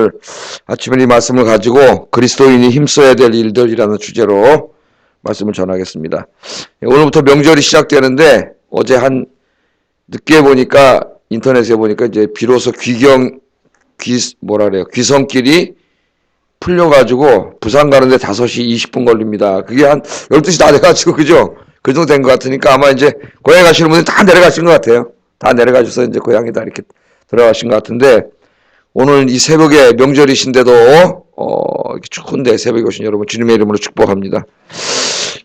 오늘 아침에 이 말씀을 가지고 그리스도인이 힘써야 될 일들이라는 주제로 말씀을 전하겠습니다. 오늘부터 명절이 시작되는데 어제 늦게 보니까 인터넷에 보니까 이제 비로소 귀성길이 풀려가지고 부산 가는데 5시 20분 걸립니다. 그게 한 12시 다 돼가지고 그죠? 그 정도 된 것 같으니까 아마 이제 고향 가시는 분들 다 내려가신 것 같아요. 다 내려가셔서 이제 고향에다 이렇게 들어가신 것 같은데 오늘 이 새벽에 명절이신데도 이렇게 추운데 새벽에 오신 여러분 주님의 이름으로 축복합니다.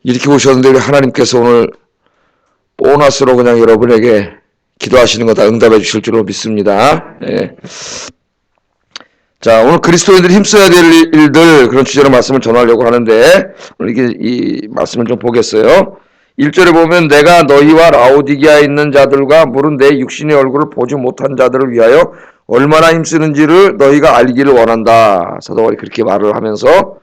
이렇게 오셨는데 우리 하나님께서 오늘 보너스로 그냥 여러분에게 기도하시는 거 다 응답해 주실 줄로 믿습니다. 예. 자, 오늘 그리스도인들이 힘써야 될 일들 그런 주제로 말씀을 전하려고 하는데 오늘 이 말씀을 좀 보겠어요. 1절에 보면 내가 너희와 라오디게아에 있는 자들과 물은 내 육신의 얼굴을 보지 못한 자들을 위하여 얼마나 힘쓰는지를 너희가 알기를 원한다. 사도 바울이 그렇게 말을 하면서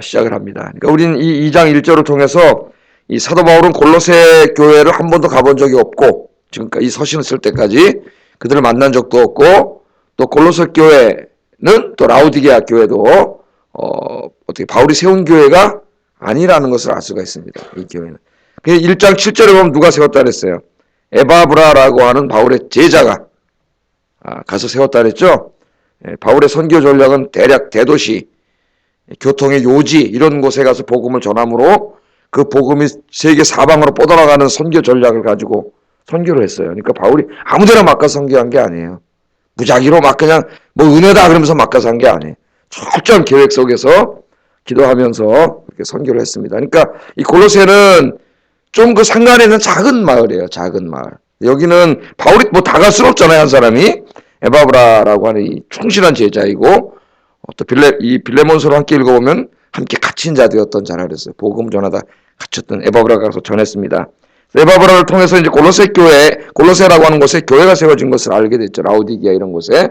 시작을 합니다. 그러니까 우리는 이 2장 1절을 통해서 이 사도 바울은 골로새 교회를 한 번도 가본 적이 없고 지금까지 이 서신을 쓸 때까지 그들을 만난 적도 없고 또 골로새 교회는 또 라오디게아 교회도 어떻게 바울이 세운 교회가 아니라는 것을 알 수가 있습니다. 이 교회는. 1장 7절에 보면 누가 세웠다 그랬어요? 에바브라라고 하는 바울의 제자가 가서 세웠다 그랬죠? 바울의 선교 전략은 대략 대도시, 교통의 요지 이런 곳에 가서 복음을 전함으로 그 복음이 세계 사방으로 뻗어나가는 선교 전략을 가지고 선교를 했어요. 그러니까 바울이 아무데나 막 가서 선교한 게 아니에요. 무작위로 막 그냥 은혜다 그러면서 막 가서 한 게 아니에요. 철저한 계획 속에서 기도하면서 이렇게 선교를 했습니다. 그러니까 이 골로새는 좀 그 상간에 있는 작은 마을이에요. 작은 마을. 여기는 바울이 다 갈 수는 없잖아요. 한 사람이. 에바브라라고 하는 이 충실한 제자이고 또 빌레몬서를 함께 읽어보면 함께 갇힌 자들이었던 자라 그랬어요. 복음 전하다 갇혔던 에바브라가 가서 전했습니다. 에바브라를 통해서 이제 골로새라고 하는 곳에 교회가 세워진 것을 알게 됐죠. 라오디게아 이런 곳에.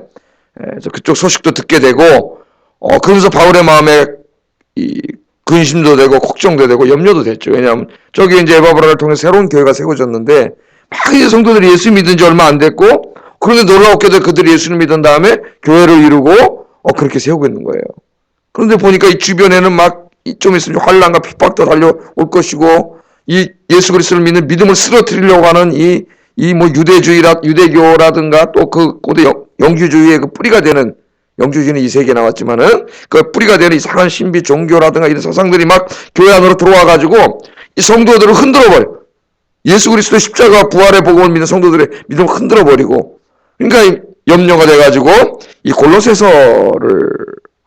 그래서 그쪽 소식도 듣게 되고 그러면서 바울의 마음에 이 근심도 되고 걱정도 되고 염려도 됐죠. 왜냐하면 저기 이제 에바브라를 통해 새로운 교회가 세워졌는데 막 이제 성도들이 예수 믿은 지 얼마 안 됐고 그런데 놀라웠게도 그들이 예수를 믿은 다음에 교회를 이루고 그렇게 세우고 있는 거예요. 그런데 보니까 이 주변에는 막 좀 있으면 환난과 핍박도 달려올 것이고 이 예수 그리스도를 믿는 믿음을 쓰러뜨리려고 하는 이 유대교라든가 또 그 고대 영주주의의 그 뿌리가 되는 영주주의는 이 세계에 나왔지만은 그 뿌리가 되는 이상한 신비 종교라든가 이런 사상들이 막 교회 안으로 들어와 가지고 이 성도들을 흔들어 버려. 예수 그리스도 십자가 부활의 복음을 믿는 성도들의 믿음을 흔들어 버리고 그러니까 염려가 돼 가지고 이 골로새서를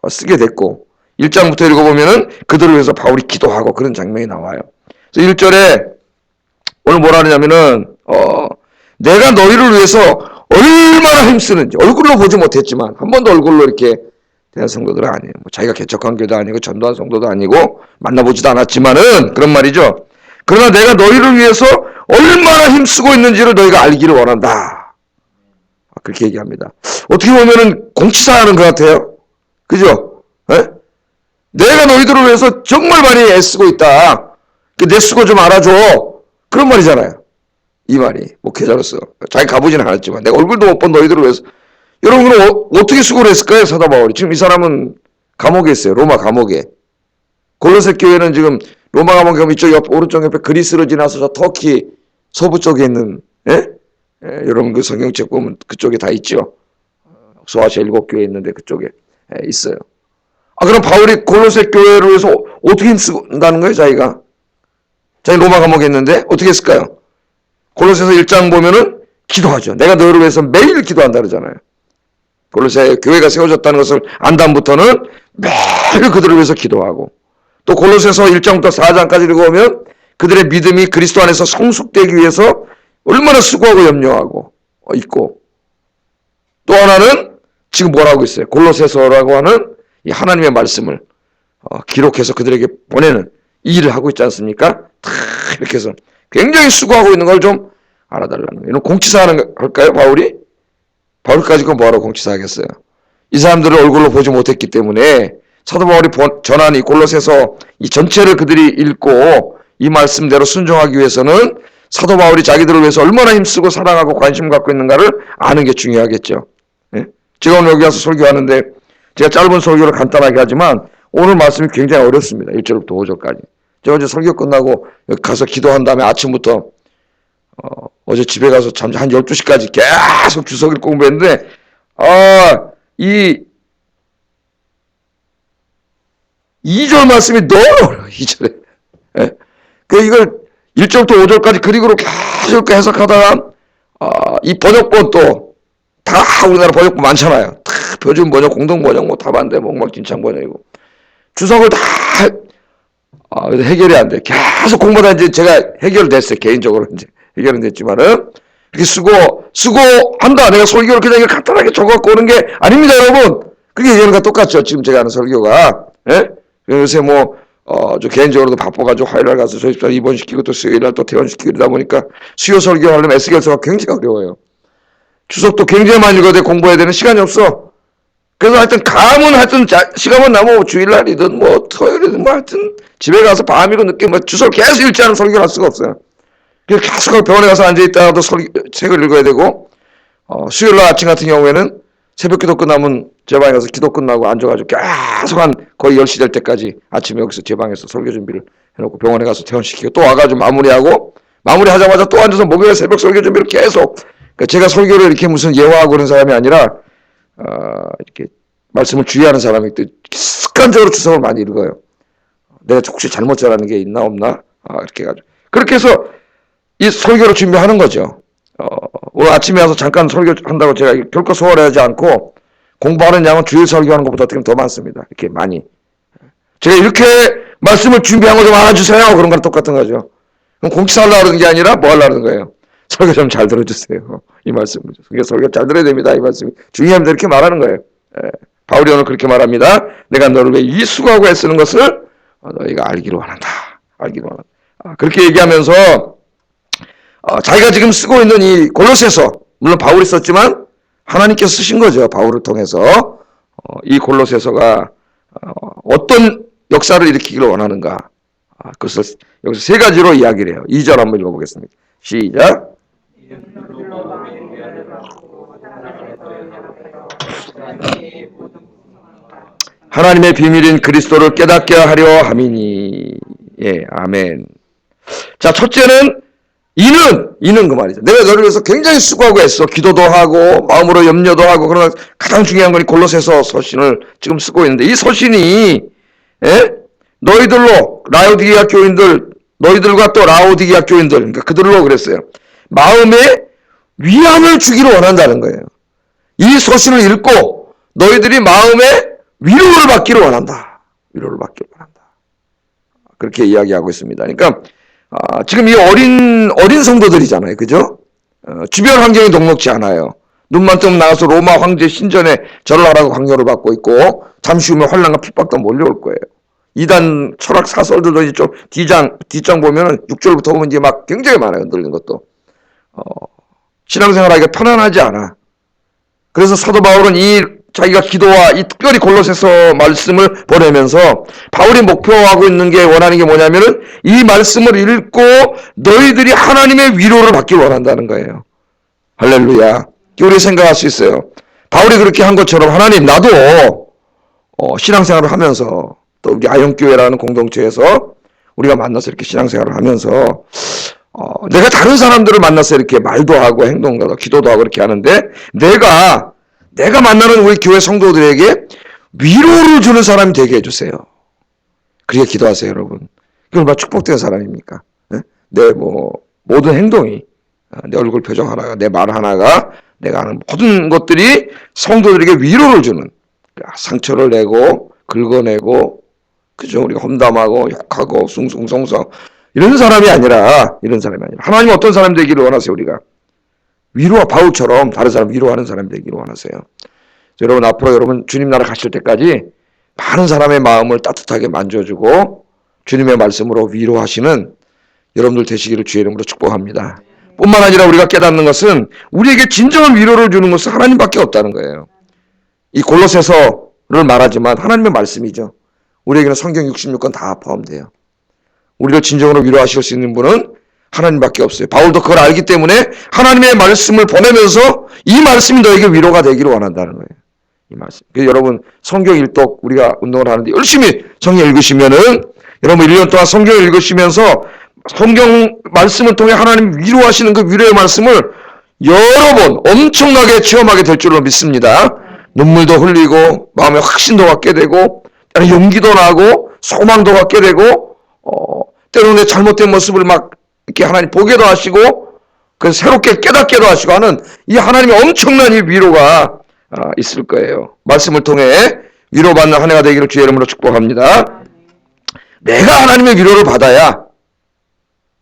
쓰게 됐고 1장부터 읽어보면은 그들을 위해서 바울이 기도하고 그런 장면이 나와요. 그래서 1절에 오늘 뭐라 하냐면은 내가 너희를 위해서 얼마나 힘쓰는지 얼굴로 보지 못했지만 한 번도 얼굴로 이렇게 대한 성도들은 아니에요. 자기가 개척한 교도 아니고 전도한 성도도 아니고 만나보지도 않았지만은 그런 말이죠. 그러나 내가 너희를 위해서 얼마나 힘쓰고 있는지를 너희가 알기를 원한다. 그렇게 얘기합니다. 어떻게 보면은 공치사하는 것 같아요. 그죠? 에? 내가 너희들을 위해서 정말 많이 애쓰고 있다. 내 수고 좀 알아줘. 그런 말이잖아요. 이 말이 목회자로서 자기 가보지는 않았지만 내가 얼굴도 못 본 너희들을 위해서 여러분은 어떻게 수고를 했을까요? 사도 바울이 지금 이 사람은 감옥에 있어요. 로마 감옥에. 골로새 교회는 지금 로마 감옥에 가면 이쪽 오른쪽 옆에 그리스를 지나서 저 터키 서부 쪽에 있는 여러분 그 성경책 보면 그쪽에 다 있죠. 소아시아 7교회 있는데 그쪽에 있어요. 그럼 바울이 골로새 교회를 위해서 어떻게 힘쓴다는 거예요? 자기가 로마 감옥에 있는데 어떻게 했을까요? 골로새서 1장 보면은 기도하죠. 내가 너희를 위해서 매일 기도한다 그러잖아요. 골로새 교회가 세워졌다는 것을 안 다음부터는 매일 그들을 위해서 기도하고 또 골로새서 1장부터 4장까지 읽어보면 그들의 믿음이 그리스도 안에서 성숙되기 위해서 얼마나 수고하고 염려하고 있고 또 하나는 지금 뭐라고 있어요? 골로새서라고 하는 이 하나님의 말씀을 기록해서 그들에게 보내는 이 일을 하고 있지 않습니까? 이렇게 해서 굉장히 수고하고 있는 걸 좀 알아달라는 거예요. 이런 공치사하는 할까요? 바울이? 바울까지 그건 뭐하러 공치사하겠어요? 이 사람들을 얼굴로 보지 못했기 때문에 사도 바울이 전한 이 골로새서 이 전체를 그들이 읽고 이 말씀대로 순종하기 위해서는 사도 바울이 자기들을 위해서 얼마나 힘쓰고 사랑하고 관심 갖고 있는가를 아는 게 중요하겠죠. 예? 제가 오늘 여기 와서 설교하는데 제가 짧은 설교를 간단하게 하지만 오늘 말씀이 굉장히 어렵습니다. 1절부터 5절까지. 제가 어제 설교 끝나고 가서 기도한 다음에 아침부터 어제 집에 가서 한 12시까지 계속 주석을 공부했는데 이 2절 말씀이 너무 어려워요. 2절에. 예? 이걸 1절부터 5절까지 그리고로 계속 해석하다가 이 번역본도 다 우리나라 번역본 많잖아요. 다 표준 번역, 공동 번역, 뭐 답안대, 몽망진창 번역이고 주석을 다 해결이 안 돼. 계속 공부하다 이제 제가 해결됐어요. 개인적으로 이제 해결은 됐지만은 이렇게 쓰고 한다. 내가 설교를 그냥 간단하게 적어갖고 오는 게 아닙니다, 여러분. 그게 예전과 똑같죠. 지금 제가 하는 설교가. 예? 요새 저 개인적으로도 바빠가지고 화요일날 가서 저희 집사 입원시키고 또 수요일날 또 퇴원시키고 이러다 보니까 수요 설교하려면 에스겔서가 굉장히 어려워요. 주석도 굉장히 많이 읽어야 돼. 공부해야 되는 시간이 없어. 그래서 하여튼 감은 시간만 나면 주일날이든 뭐 토요일이든 뭐 하여튼 집에 가서 밤이고 늦게 뭐 주석을 계속 읽지 않으면 설교를 할 수가 없어요. 그래서 계속 병원에 가서 앉아있다가도 책을 읽어야 되고 수요일날 아침 같은 경우에는 새벽기도 끝나면 제 방에 가서 기도 끝나고 앉아가지고 계속 한 거의 10시 될 때까지 아침에 여기서 제 방에서 설교 준비를 해놓고 병원에 가서 퇴원시키고 또 와가지고 마무리하자마자 또 앉아서 목요일 새벽 설교 준비를 계속. 그러니까 제가 설교를 이렇게 무슨 예화하고 그런 사람이 아니라 이렇게 말씀을 주의하는 사람이 습관적으로 주석을 많이 읽어요. 내가 혹시 잘못 잘하는 게 있나 없나 이렇게 해가지고 그렇게 해서 이 설교를 준비하는 거죠. 오늘 아침에 와서 잠깐 설교한다고 제가 결코 소홀하지 않고 공부하는 양은 주일 설교하는 것보다 어떻게 더 많습니다. 이렇게 많이. 제가 이렇게 말씀을 준비한 거 좀 알아주세요. 그런 거랑 똑같은 거죠. 그럼 공치 하려고 하는 게 아니라 뭐 하려고 하는 거예요. 설교 좀 잘 들어주세요. 이 말씀을. 설교 잘 들어야 됩니다. 이 말씀이. 중요합니다. 이렇게 말하는 거예요. 바울이 오늘 그렇게 말합니다. 내가 너를 위해 이 수고하고 애쓰는 것을 너희가 알기로 원한다. 알기로 원한다. 그렇게 얘기하면서 자기가 지금 쓰고 있는 이 골로새서, 물론 바울이 썼지만 하나님께서 쓰신 거죠. 바울을 통해서. 이 골로새서가 어떤 역사를 일으키기를 원하는가. 그것을 여기서 세 가지로 이야기를 해요. 2절 한번 읽어보겠습니다. 시작. 하나님의 비밀인 그리스도를 깨닫게 하려 함이니. 예, 아멘. 자, 첫째는 이는 그 말이죠. 내가 너를 위해서 굉장히 수고하고 했어. 기도도 하고 마음으로 염려도 하고. 그러나 가장 중요한 건 골로새서 서신을 지금 쓰고 있는데 이 서신이 너희들로 라오디게아 교인들, 너희들과 또 라오디게아 교인들, 그러니까 그들로 그랬어요. 마음에 위안을 주기를 원한다는 거예요. 이 서신을 읽고 너희들이 마음에 위로를 받기를 원한다. 위로를 받기를 원한다. 그렇게 이야기하고 있습니다. 그러니까 지금 이 어린 성도들이잖아요. 그죠? 주변 환경이 녹록지 않아요. 눈만 뜨면 나가서 로마 황제 신전에 절을 하라고 강요를 받고 있고 잠시 후면 환난과 핍박도 몰려올 거예요. 이단 철학 사설들도 이제 좀 뒷장 보면은 6절부터 보면 이제 막 굉장히 많아요. 흔들리는 것도. 신앙생활하기가 편안하지 않아. 그래서 사도 바울은 자기가 기도와 이 특별히 골로새서 말씀을 보내면서 바울이 목표하고 있는 게 원하는 게 뭐냐면은 이 말씀을 읽고 너희들이 하나님의 위로를 받기를 원한다는 거예요. 할렐루야. 우리 생각할 수 있어요. 바울이 그렇게 한 것처럼 하나님 나도 신앙생활을 하면서 또 우리 아영교회라는 공동체에서 우리가 만나서 이렇게 신앙생활을 하면서 내가 다른 사람들을 만나서 이렇게 말도 하고 행동도 하고 기도도 하고 이렇게 하는데 내가 만나는 우리 교회 성도들에게 위로를 주는 사람이 되게 해주세요. 그렇게 기도하세요, 여러분. 그럼 얼마나 축복된 사람입니까? 내 모든 행동이, 내 얼굴 표정 하나가, 내 말 하나가, 내가 하는 모든 것들이 성도들에게 위로를 주는, 상처를 내고, 긁어내고, 그죠? 우리가 험담하고, 욕하고, 숭숭성성, 이런 사람이 아니라, 하나님 어떤 사람 되기를 원하세요, 우리가? 위로와 바울처럼 다른 사람 위로하는 사람이 되기를 원하세요. 여러분, 앞으로 여러분 주님 나라 가실 때까지 많은 사람의 마음을 따뜻하게 만져주고 주님의 말씀으로 위로하시는 여러분들 되시기를 주의 이름으로 축복합니다. 뿐만 아니라 우리가 깨닫는 것은 우리에게 진정한 위로를 주는 것은 하나님밖에 없다는 거예요. 이 골로새서를 말하지만 하나님의 말씀이죠. 우리에게는 성경 66권 다 포함돼요. 우리를 진정으로 위로하실 수 있는 분은 하나님밖에 없어요. 바울도 그걸 알기 때문에 하나님의 말씀을 보내면서 이 말씀이 너에게 위로가 되기를 원한다는 거예요. 이 말씀. 여러분 성경 일독 우리가 운동을 하는데 열심히 성경 읽으시면은 여러분 1년 동안 성경 읽으시면서 성경 말씀을 통해 하나님 위로하시는 그 위로의 말씀을 여러 번 엄청나게 체험하게 될 줄로 믿습니다. 눈물도 흘리고 마음에 확신도 갖게 되고 용기도 나고 소망도 갖게 되고 때로는 잘못된 모습을 막 이렇게 하나님 보게도 하시고 그 새롭게 깨닫게도 하시고 하는 이 하나님의 엄청난 이 위로가 있을 거예요. 말씀을 통해 위로받는 한 해가 되기를 주의 이름으로 축복합니다. 내가 하나님의 위로를 받아야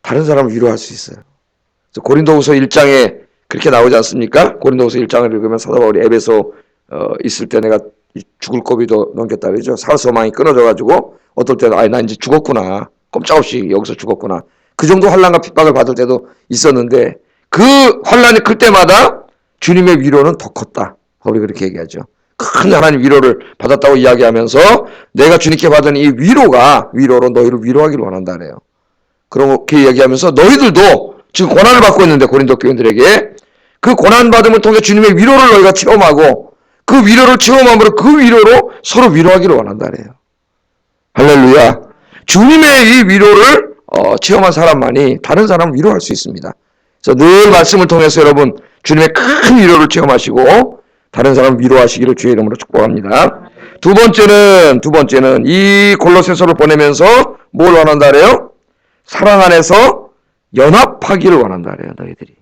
다른 사람을 위로할 수 있어요. 그래서 고린도후서 1장에 그렇게 나오지 않습니까? 고린도후서 1장을 읽으면 사도 바울이 에베소 있을 때 내가 죽을 고비도 넘겼다 그러죠. 사소망이 끊어져가지고 어떨 때는 나 이제 죽었구나. 꼼짝없이 여기서 죽었구나. 그 정도 환난과 핍박을 받을 때도 있었는데 그 환난이 클 때마다 주님의 위로는 더 컸다. 바울이 그렇게 얘기하죠. 큰 하나님 위로를 받았다고 이야기하면서 내가 주님께 받은 이 위로로 너희를 위로하기를 원한다 그래요. 그렇게 이야기하면서 너희들도 지금 고난을 받고 있는데 고린도 교인들에게 그 고난받음을 통해 주님의 위로를 너희가 체험하고 그 위로를 체험함으로 그 위로로 서로 위로하기를 원한다 그래요. 할렐루야. 주님의 이 위로를 체험한 사람만이 다른 사람을 위로할 수 있습니다. 그래서 늘 말씀을 통해서 여러분 주님의 큰 위로를 체험하시고 다른 사람을 위로하시기를 주의 이름으로 축복합니다. 두 번째는 이 골로새서를 보내면서 뭘 원한다 그래요? 사랑 안에서 연합하기를 원한다 그래요. 너희들이.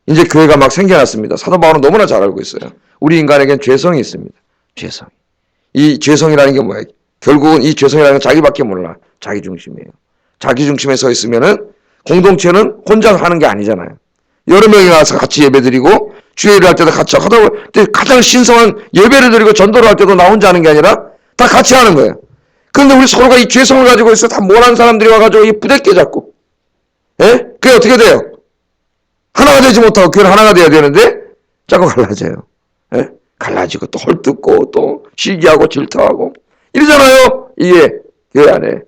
이제 교회가 막 생겨났습니다. 사도 바울은 너무나 잘 알고 있어요. 우리 인간에겐 죄성이 있습니다. 죄성이. 이 죄성이라는 게 뭐예요? 결국은 이 죄성이라는 건 자기밖에 몰라. 자기 중심이에요. 자기 중심에 서 있으면은 공동체는 혼자 하는 게 아니잖아요. 여러 명이 와서 같이 예배드리고 주일을 할 때도 같이 하다 보면 가장 신성한 예배를 드리고 전도를 할 때도 나 혼자 하는 게 아니라 다 같이 하는 거예요. 그런데 우리 서로가 이 죄성을 가지고 있어 다 모난 사람들이 와가지고 이 부대껴 잡고, 예? 그게 어떻게 돼요? 하나가 되지 못하고 교회는 하나가 돼야 되는데 자꾸 갈라져요. 예? 갈라지고 또 헐뜯고 또 시기하고 질투하고 이러잖아요. 이게 교회 안에.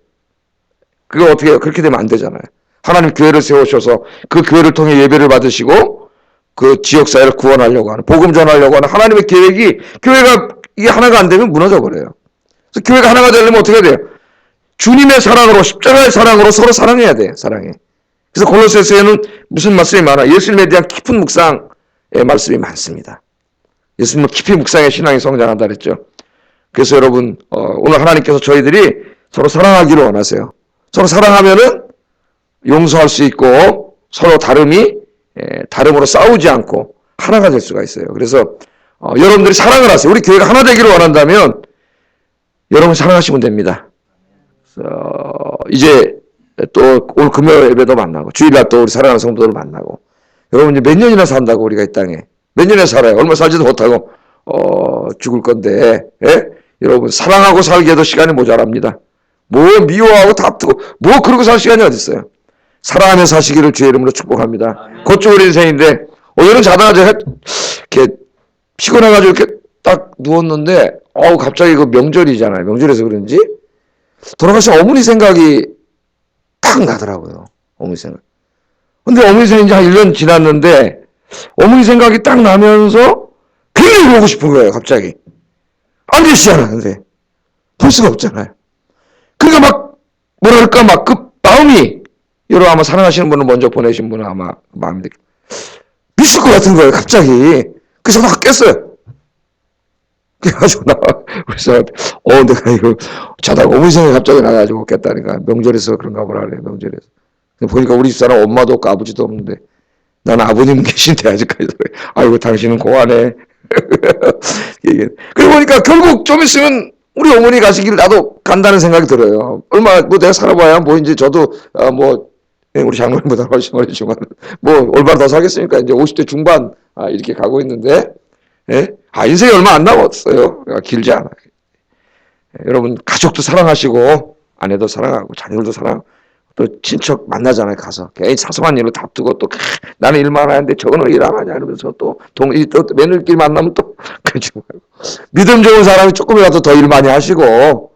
그거 어떻게 해요? 그렇게 되면 안 되잖아요. 하나님 교회를 세우셔서 그 교회를 통해 예배를 받으시고 그 지역사회를 구원하려고 하는, 복음 전하려고 하는 하나님의 계획이 교회가 이게 하나가 안 되면 무너져 버려요. 그래서 교회가 하나가 되려면 어떻게 돼요? 주님의 사랑으로, 십자가의 사랑으로 서로 사랑해야 돼요. 사랑해. 그래서 골로새서에는 무슨 말씀이 많아? 예수님에 대한 깊은 묵상의 말씀이 많습니다. 예수님을 깊이 묵상해 신앙이 성장한다 그랬죠. 그래서 여러분 오늘 하나님께서 저희들이 서로 사랑하기를 원하세요. 서로 사랑하면은 용서할 수 있고 서로 다름으로 싸우지 않고 하나가 될 수가 있어요. 그래서 여러분들이 사랑을 하세요. 우리 교회가 하나 되기를 원한다면 여러분 사랑하시면 됩니다. 이제 또 오늘 금요일 예배도 만나고 주일날 또 우리 사랑하는 성도들 만나고 여러분 이제 몇 년이나 산다고 우리가 이 땅에 몇 년이나 살아요. 얼마 살지도 못하고 죽을 건데 여러분 사랑하고 살기에도 시간이 모자랍니다. 뭐 미워하고 다투고 뭐 그러고 살 시간이 어디 있어요. 사랑하며 사시기를 주의 이름으로 축복합니다. 곧죽을 인생인데 오늘은 자다가 이렇게 피곤해가지고 이렇게 딱 누웠는데 갑자기 그 명절이잖아요. 명절에서 그런지 돌아가신 어머니 생각이 딱 나더라고요. 어머니 생각. 근데 어머니 생각이 이제 한 1년 지났는데 어머니 생각이 딱 나면서 굉장히 보고 싶은 거예요. 갑자기. 안 되시잖아요. 근데 볼 수가 없잖아요. 그러니까 막 그 마음이 여러분 아마 사랑하시는 분은 먼저 보내신 분은 아마 마음이 미칠 것 같은 거예요. 갑자기. 그래서 막 깼어요. 그래가지고 그래서 내가 이거 자다가 어머니 생각이 갑자기 나가지고 깼다니까. 명절에서 그런가 보라 그래요. 명절에서. 보니까 우리 집사람 엄마도 없고 아버지도 없는데 나는 아버님 계신데 아직까지. 아이고 당신은 고하네. 그러고 보니까 결국 좀 있으면 우리 어머니 가시기를 나도 간다는 생각이 들어요. 내가 살아봐야 이제 저도 우리 장모님보다 훨씬 어리지만 얼마나 더 살겠습니까? 이제 50대 중반 이렇게 가고 있는데 인생이 얼마 안 남았어요. 길지 않아요. 여러분 가족도 사랑하시고 아내도 사랑하고 자녀들도 사랑하고 또 친척 만나잖아요. 가서 괜히 사소한 일로 다투고 또 나는 일만 하는데 저거는 일 안 하냐 이러면서 또 며느리끼리 만나면 또 그러지 말고 믿음 좋은 사람이 조금이라도 더 일 많이 하시고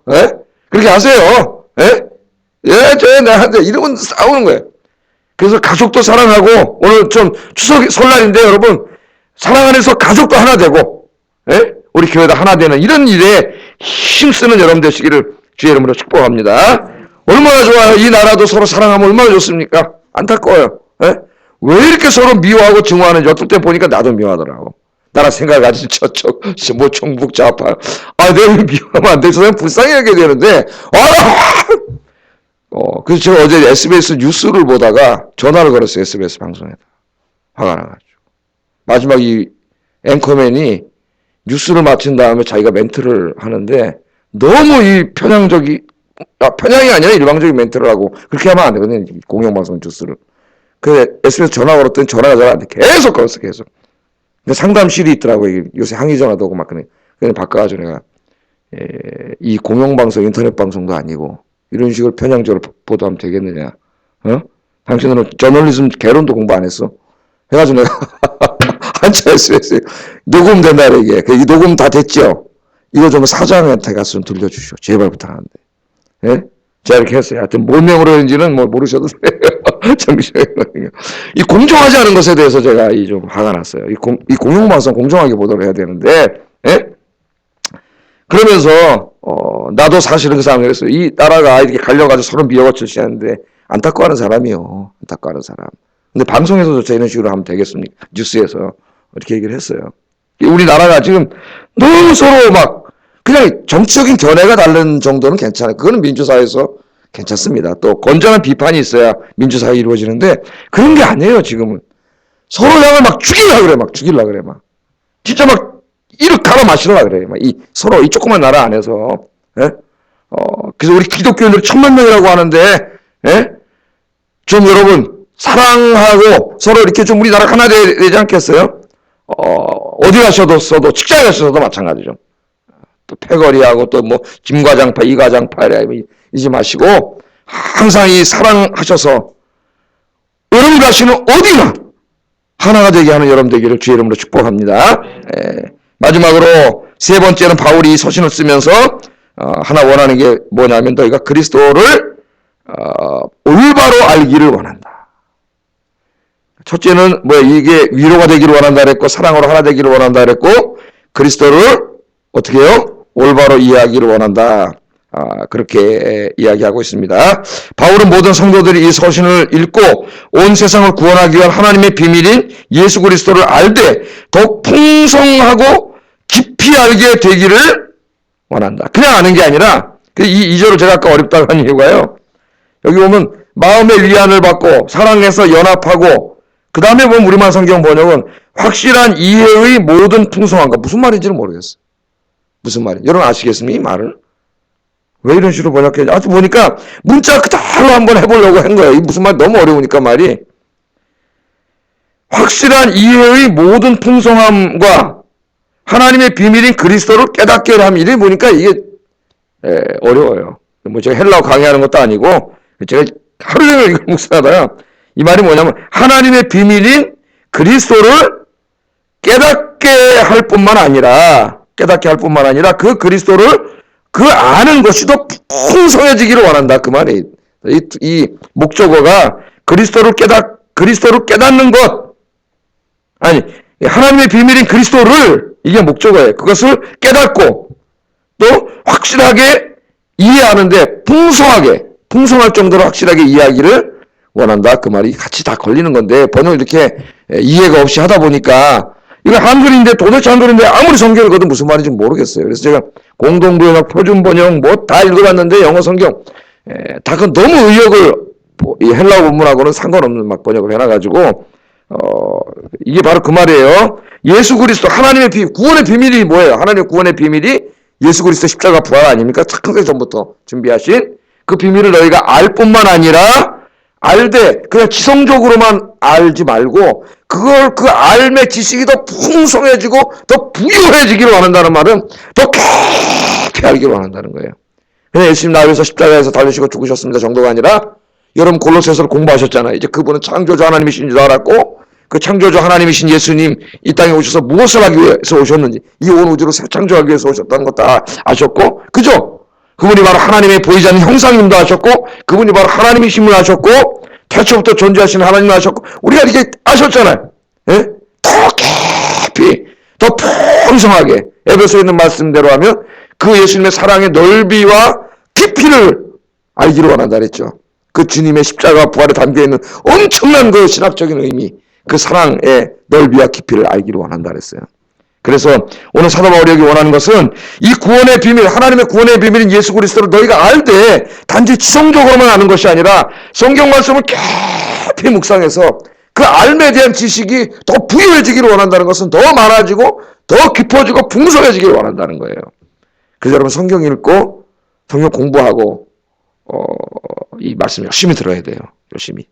그렇게 하세요. 내한테 이러면 싸우는 거예요. 그래서 가족도 사랑하고 오늘 좀 추석 설날인데 여러분 사랑 안에서 가족도 하나 되고 우리 교회가 하나 되는 이런 일에 힘쓰는 여러분 되시기를 주의 이름으로 축복합니다. 얼마나 좋아요. 이 나라도 서로 사랑하면 얼마나 좋습니까? 안타까워요. 예? 왜 이렇게 서로 미워하고 증오하는지 어떨 때 보니까 나도 미워하더라고. 나라 생각하지 저쪽 뭐 총북 좌파 내가 미워하면 안 돼. 저 사람 불쌍히 하게 되는데 그래서 제가 어제 SBS 뉴스를 보다가 전화를 걸었어요. SBS 방송에다. 화가 나가지고. 마지막 이 앵커맨이 뉴스를 마친 다음에 자기가 멘트를 하는데 너무 이 편향이 아니라 일방적인 멘트를 하고 그렇게 하면 안 되거든요. 공영방송 뉴스를. 그래 SBS 전화 걸었더니 전화가 잘 안 돼. 계속 걸었어. 계속. 근데 상담실이 있더라고요. 요새 항의 전화도 오고 막 그냥 바꿔가지고 내가 이 공영방송 인터넷 방송도 아니고 이런 식으로 편향적으로 보도하면 되겠느냐. 당신들은 저널리즘 개론도 공부 안 했어. 해가지고 내가 한참 SBS 녹음된다 이게. 이 녹음 다 됐죠. 이거 좀 사장한테 가서 좀 들려주시오. 제발 부탁하는데. 예? 제가 이렇게 했어요. 하여튼 뭔 내용으로 했는지는 뭐 모르셔도 돼요. 정신이. 이 공정하지 않은 것에 대해서 제가 좀 화가 났어요. 이 공영방송 공정하게 보도를 해야 되는데, 예? 그러면서, 나도 사실은 그 상황을 했어요. 이 나라가 이렇게 갈려가지고 서로 미워가지고 하는데, 안타까워하는 사람이요. 안타까워하는 사람. 근데 방송에서도 이런 식으로 하면 되겠습니까? 뉴스에서. 이렇게 얘기를 했어요. 우리나라가 지금 너무 서로 막, 그냥 정치적인 견해가 다른 정도는 괜찮아요. 그거는 민주사회에서 괜찮습니다. 또 건전한 비판이 있어야 민주사회 이루어지는데 그런 게 아니에요. 지금은 서로 향을 막 죽이려고 그래. 막 진짜 막 이를 갈아 마시려고 그래. 막 서로 이 조그만 나라 안에서. 예? 그래서 우리 기독교인들이 1000만 명이라고 하는데, 예? 좀 여러분 사랑하고 서로 이렇게 좀 우리나라 하나 되지 않겠어요? 어디 가셔도 직장에 가셔도 마찬가지죠. 또 패거리하고 또 뭐 김과장파 이과장파 이러지 마시고 항상 이 사랑하셔서 여러분 가시는 어디나 하나가 되게 하는 여러분 되기를 주의 이름으로 축복합니다. 마지막으로 세 번째는 바울이 이 서신을 쓰면서 하나 원하는 게 뭐냐면 너희가 그리스도를 올바로 알기를 원한다. 첫째는 이게 위로가 되기를 원한다 그랬고 사랑으로 하나 되기를 원한다 그랬고 그리스도를 어떻게 해요? 올바로 이해하기를 원한다. 그렇게 이야기하고 있습니다. 바울은 모든 성도들이 이 서신을 읽고 온 세상을 구원하기 위한 하나님의 비밀인 예수 그리스도를 알되 더욱 풍성하고 깊이 알게 되기를 원한다. 그냥 아는 게 아니라 이 2절을 제가 아까 어렵다고 한 이유가요. 여기 보면 마음의 위안을 받고 사랑해서 연합하고 그 다음에 보면 우리말 성경 번역은 확실한 이해의 모든 풍성함과 무슨 말인지는 모르겠어요. 무슨 말이에요? 여러분 아시겠습니까? 이 말을? 왜 이런 식으로 번역해? 아주 보니까 문자 그대로 한번 해보려고 한 거예요. 이 무슨 말 너무 어려우니까 말이. 확실한 이해의 모든 풍성함과 하나님의 비밀인 그리스도를 깨닫게 함. 이래 보니까 이게 어려워요. 뭐 제가 헬라어 강의하는 것도 아니고 제가 하루 종일 이걸 묵상하다가 이 말이 뭐냐면 하나님의 비밀인 그리스도를 깨닫게 할 뿐만 아니라 그 그리스도를 그 아는 것이 더 풍성해지기를 원한다. 그 말이. 이 목적어가 그리스도를 깨닫는 것. 아니, 하나님의 비밀인 그리스도를 이게 목적어예요. 그것을 깨닫고 또 확실하게 이해하는데 풍성할 정도로 확실하게 이해하기를 원한다. 그 말이 같이 다 걸리는 건데 번역을 이렇게 이해가 없이 하다 보니까 이거 한글인데 도대체 한글인데 아무리 성경을 읽어도 무슨 말인지 모르겠어요. 그래서 제가 공동번역, 표준번역 뭐 다 읽어봤는데 영어 성경 다 그 너무 의역을 이 헬라어 본문하고는 상관없는 막 번역을 해놔가지고 이게 바로 그 말이에요. 예수 그리스도 하나님의 구원의 비밀이 뭐예요? 하나님의 구원의 비밀이 예수 그리스도 십자가 부활 아닙니까? 창세 전부터 준비하신 그 비밀을 너희가 알 뿐만 아니라 알되 그냥 지성적으로만 알지 말고 그걸 그 알매 지식이 더 풍성해지고 더 부유해지기를 원한다는 말은 더 깊이 알기를 원한다는 거예요. 그냥 예수님 나를 위해서 십자가에서 달리시고 죽으셨습니다 정도가 아니라 여러분 골로새서를 공부하셨잖아요. 이제 그분은 창조주 하나님이신 줄 알았고 그 창조주 하나님이신 예수님 이 땅에 오셔서 무엇을 하기 위해서 오셨는지 이 온 우주를 새 창조하기 위해서 오셨다는 것 다 아셨고 그죠? 그분이 바로 하나님의 보이지 않는 형상님도 아셨고 그분이 바로 하나님이심을 아셨고 태초부터 존재하시는 하나님을 아셨고 우리가 이렇게 아셨잖아요. 예? 더 깊이 더 풍성하게 에베소에 있는 말씀대로 하면 그 예수님의 사랑의 넓이와 깊이를 알기를 원한다 그랬죠. 그 주님의 십자가 부활에 담겨있는 엄청난 그 신학적인 의미, 그 사랑의 넓이와 깊이를 알기를 원한다 그랬어요. 그래서 오늘 사도 바울이 여기 원하는 것은 이 구원의 비밀, 하나님의 구원의 비밀인 예수 그리스도를 너희가 알되 단지 지성적으로만 아는 것이 아니라 성경 말씀을 깊이 묵상해서 그 알에 대한 지식이 더 부유해지기를 원한다는 것은 더 많아지고 더 깊어지고 풍성해지기를 원한다는 거예요. 그래서 여러분 성경 읽고 성경 공부하고 이 말씀 열심히 들어야 돼요. 열심히.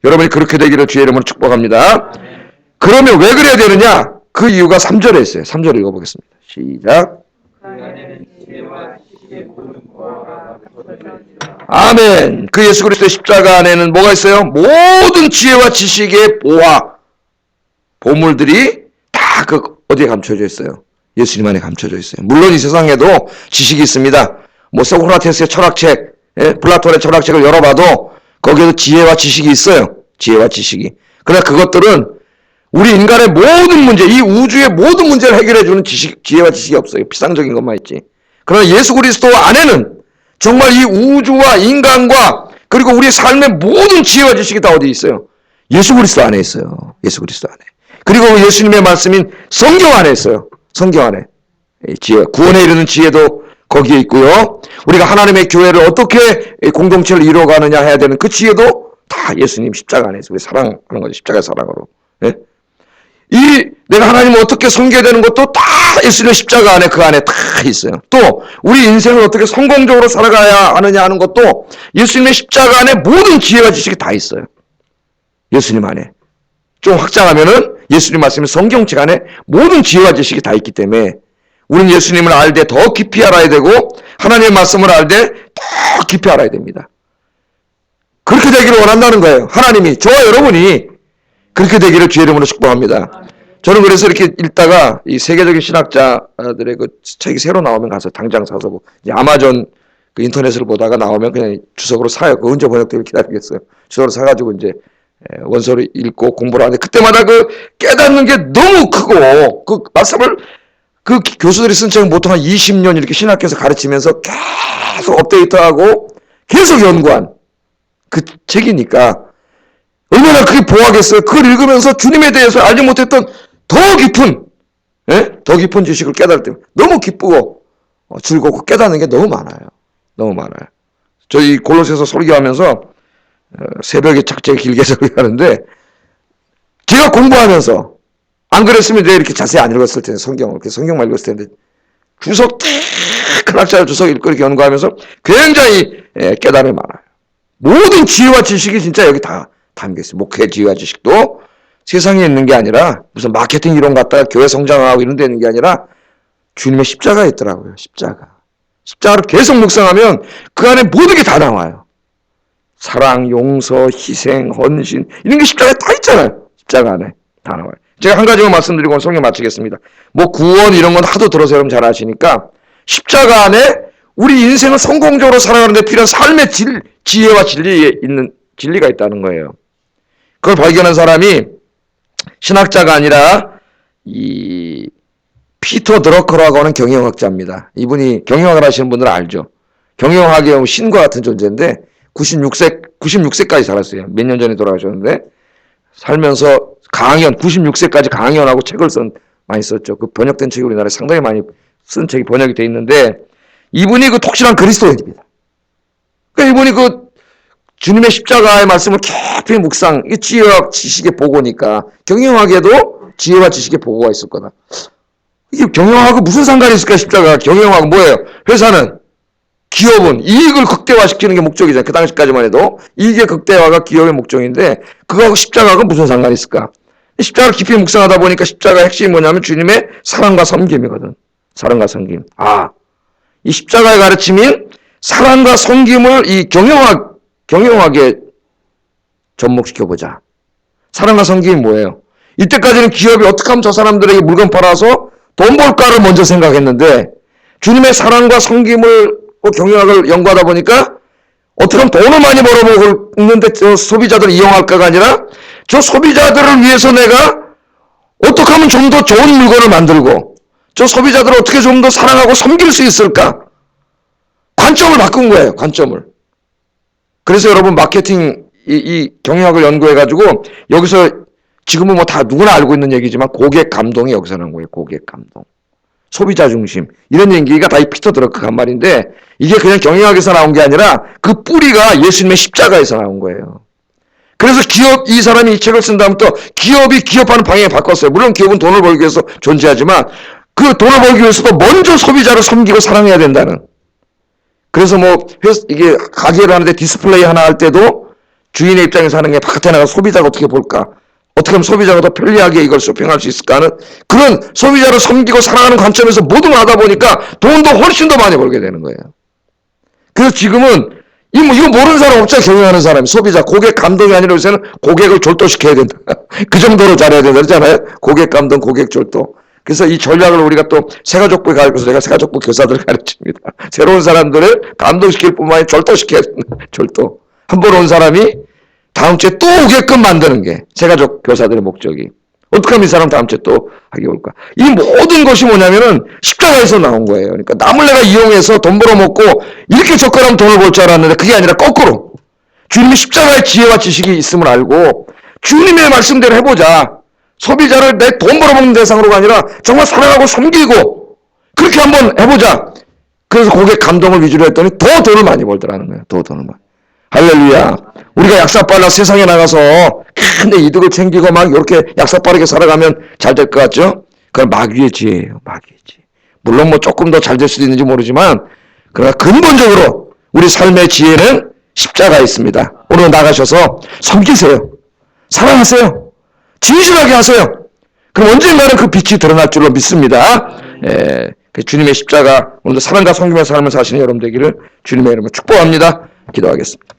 여러분이 그렇게 되기를 주의 이름으로 축복합니다. 그러면 왜 그래야 되느냐? 그 이유가 3절에 있어요. 3절 읽어보겠습니다. 시작. 아멘. 그 예수 그리스도의 십자가 안에는 뭐가 있어요? 모든 지혜와 지식의 보물들이 다 그 어디에 감춰져 있어요? 예수님 안에 감춰져 있어요. 물론 이 세상에도 지식이 있습니다. 뭐 소크라테스의 철학책, 플라톤의 철학책을 열어봐도 거기에도 지혜와 지식이 있어요. 지혜와 지식이. 그러나 그것들은 우리 인간의 모든 문제, 이 우주의 모든 문제를 해결해주는 지혜와 지식이 없어요. 피상적인 것만 있지. 그러나 예수 그리스도 안에는 정말 이 우주와 인간과 그리고 우리의 삶의 모든 지혜와 지식이 다 어디 있어요? 예수 그리스도 안에 있어요. 예수 그리스도 안에. 그리고 예수님의 말씀인 성경 안에 있어요. 성경 안에. 지혜, 구원에 이르는 지혜도 거기에 있고요. 우리가 하나님의 교회를 어떻게 공동체를 이루어가느냐 해야 되는 그 지혜도 다 예수님 십자가 안에 있어요. 우리 사랑하는 거죠. 십자가의 사랑으로. 예? 내가 하나님을 어떻게 섬겨야 되는 것도 다 예수님의 십자가 안에 그 안에 다 있어요. 또 우리 인생을 어떻게 성공적으로 살아가야 하느냐 하는 것도 예수님의 십자가 안에 모든 지혜와 지식이 다 있어요. 예수님 안에. 좀 확장하면은 예수님 말씀인 성경책 안에 모든 지혜와 지식이 다 있기 때문에 우리는 예수님을 알되 더 깊이 알아야 되고 하나님의 말씀을 알되 더 깊이 알아야 됩니다. 그렇게 되기를 원한다는 거예요. 하나님이, 저와 여러분이 그렇게 되기를 주의 이름으로 축복합니다. 저는 그래서 이렇게 읽다가 이 세계적인 신학자들의 그 책이 새로 나오면 가서 당장 사서 이제 아마존 그 인터넷을 보다가 나오면 그냥 주석으로 사요. 그 언제 번역되길 기다리겠어요. 주석으로 사가지고 이제 원서를 읽고 공부를 하는데 그때마다 그 깨닫는 게 너무 크고 그 말씀을 그 교수들이 쓴 책은 보통 한 20년 이렇게 신학교에서 가르치면서 계속 업데이트하고 계속 연구한 그 책이니까 얼마나 그게 보하겠어요. 그걸 읽으면서 주님에 대해서 알지 못했던 더 깊은 지식을 깨달을 때 너무 기쁘고 즐겁고 깨닫는 게 너무 많아요. 너무 많아요. 저희 골로새서 설교하면서 새벽에 작게 길게 설교하는데 제가 공부하면서 안 그랬으면 내가 이렇게 자세히 안 읽었을 텐데 성경만 읽었을 텐데 주석 큰 학자의 주석 읽고 이렇게 연구하면서 굉장히 깨달음이 많아요. 모든 지혜와 지식이 진짜 여기 다 담겨있어요. 목회 지혜와 지식도 세상에 있는 게 아니라 무슨 마케팅 이론 갖다가 교회 성장하고 이런 데 있는 게 아니라 주님의 십자가에 있더라고요. 십자가를 계속 묵상하면 그 안에 모든 게 다 나와요. 사랑, 용서, 희생, 헌신 이런 게 십자가에 다 있잖아요. 십자가 안에 다 나와요. 제가 한 가지만 말씀드리고 오늘 성경 마치겠습니다. 뭐 구원 이런 건 하도 들어서 여러분 잘 아시니까 십자가 안에 우리 인생을 성공적으로 살아가는 데 필요한 삶의 지혜와 진리가 있다는 거예요. 그걸 발견한 사람이 신학자가 아니라 이 피터 드러커라고 하는 경영학자입니다. 이분이 경영학을 하시는 분들은 알죠. 경영학의 신과 같은 존재인데 96세까지 살았어요. 몇 년 전에 돌아가셨는데 살면서 96세까지 강연하고 책을 많이 썼죠. 그 번역된 책이 우리나라에 상당히 많이 쓴 책이 번역이 돼 있는데 이분이 그 독실한 그리스도인입니다. 그러니까 이분이 그 주님의 십자가의 말씀을 깊이 묵상, 이 지혜와 지식의 보고니까 경영학에도 지혜와 지식의 보고가 있을 거다. 이게 경영학하고 무슨 상관이 있을까 십자가? 경영학은 뭐예요? 회사는, 기업은 이익을 극대화시키는 게 목적이잖아요. 그 당시까지만 해도 이익의 극대화가 기업의 목적인데 그거하고 십자가가 무슨 상관이 있을까? 십자가를 깊이 묵상하다 보니까 십자가의 핵심이 뭐냐면 주님의 사랑과 섬김이거든. 사랑과 섬김. 이 십자가의 가르침인 사랑과 섬김을 이 경영학에 접목시켜보자. 사랑과 섬김이 뭐예요? 이때까지는 기업이 어떻게 하면 저 사람들에게 물건 팔아서 돈 벌까를 먼저 생각했는데 주님의 사랑과 섬김을 경영학을 연구하다 보니까 어떻게 하면 돈을 많이 벌어먹는데 저 소비자들을 이용할까가 아니라 저 소비자들을 위해서 내가 어떻게 하면 좀 더 좋은 물건을 만들고 저 소비자들을 어떻게 좀 더 사랑하고 섬길 수 있을까? 관점을 바꾼 거예요. 관점을. 그래서 여러분 마케팅 이 경영학을 연구해가지고 여기서 지금은 뭐 다 누구나 알고 있는 얘기지만 고객 감동이 여기서 나온 거예요. 고객 감동. 소비자 중심. 이런 얘기가 다 이 피터 드러크가 한 말인데 이게 그냥 경영학에서 나온 게 아니라 그 뿌리가 예수님의 십자가에서 나온 거예요. 그래서 이 사람이 이 책을 쓴 다음부터 기업이 기업하는 방향을 바꿨어요. 물론 기업은 돈을 벌기 위해서 존재하지만 그 돈을 벌기 위해서도 먼저 소비자를 섬기고 사랑해야 된다는. 그래서 뭐 이게 가게를 하는데 디스플레이 하나 할 때도 주인의 입장에서 하는 게 바깥에 나가서 소비자가 어떻게 볼까? 어떻게 하면 소비자가 더 편리하게 이걸 쇼핑할 수 있을까 하는 그런 소비자를 섬기고 사랑하는 관점에서 모든 걸 하다 보니까 돈도 훨씬 더 많이 벌게 되는 거예요. 그래서 지금은 이거 모르는 사람 없죠. 경영하는 사람이. 소비자, 고객 감동이 아니라 요새는 고객을 졸도시켜야 된다. 그 정도로 잘해야 된다 그러잖아요. 고객 감동, 고객 졸도. 그래서 이 전략을 우리가 또 새가족부에 가르쳐서 제가 새가족부 교사들을 가르칩니다. 새로운 사람들을 감동시킬 뿐만 아니라 졸도시켜야 된다. 졸도. 한 번 온 사람이 다음 주에 또 오게끔 만드는 게 새가족 교사들의 목적이. 어떻게 하면 이 사람 다음 주에 또 하게 올까? 이 모든 것이 뭐냐면은 십자가에서 나온 거예요. 그러니까 남을 내가 이용해서 돈 벌어먹고 이렇게 접근하면 돈을 벌 줄 알았는데 그게 아니라 거꾸로. 주님이 십자가의 지혜와 지식이 있음을 알고 주님의 말씀대로 해보자. 소비자를 내 돈 벌어먹는 대상으로가 아니라 정말 사랑하고 섬기고 그렇게 한번 해보자. 그래서 고객 감동을 위주로 했더니 더 돈을 많이 벌더라는 거예요. 더 돈을 많이. 할렐루야. 우리가 약사빨라 세상에 나가서 근데 이득을 챙기고 막 이렇게 약사빠르게 살아가면 잘 될 것 같죠? 그건 마귀의 지혜예요. 마귀의 지혜. 물론 뭐 조금 더 잘 될 수도 있는지 모르지만 그러나 근본적으로 우리 삶의 지혜는 십자가에 있습니다. 오늘 나가셔서 섬기세요. 사랑하세요. 진실하게 하세요. 그럼 언젠가는 그 빛이 드러날 줄로 믿습니다. 주님의 십자가 오늘도 사랑과 섬기며 삶을 사시는 여러분 되기를 주님의 이름으로 축복합니다. 기도하겠습니다.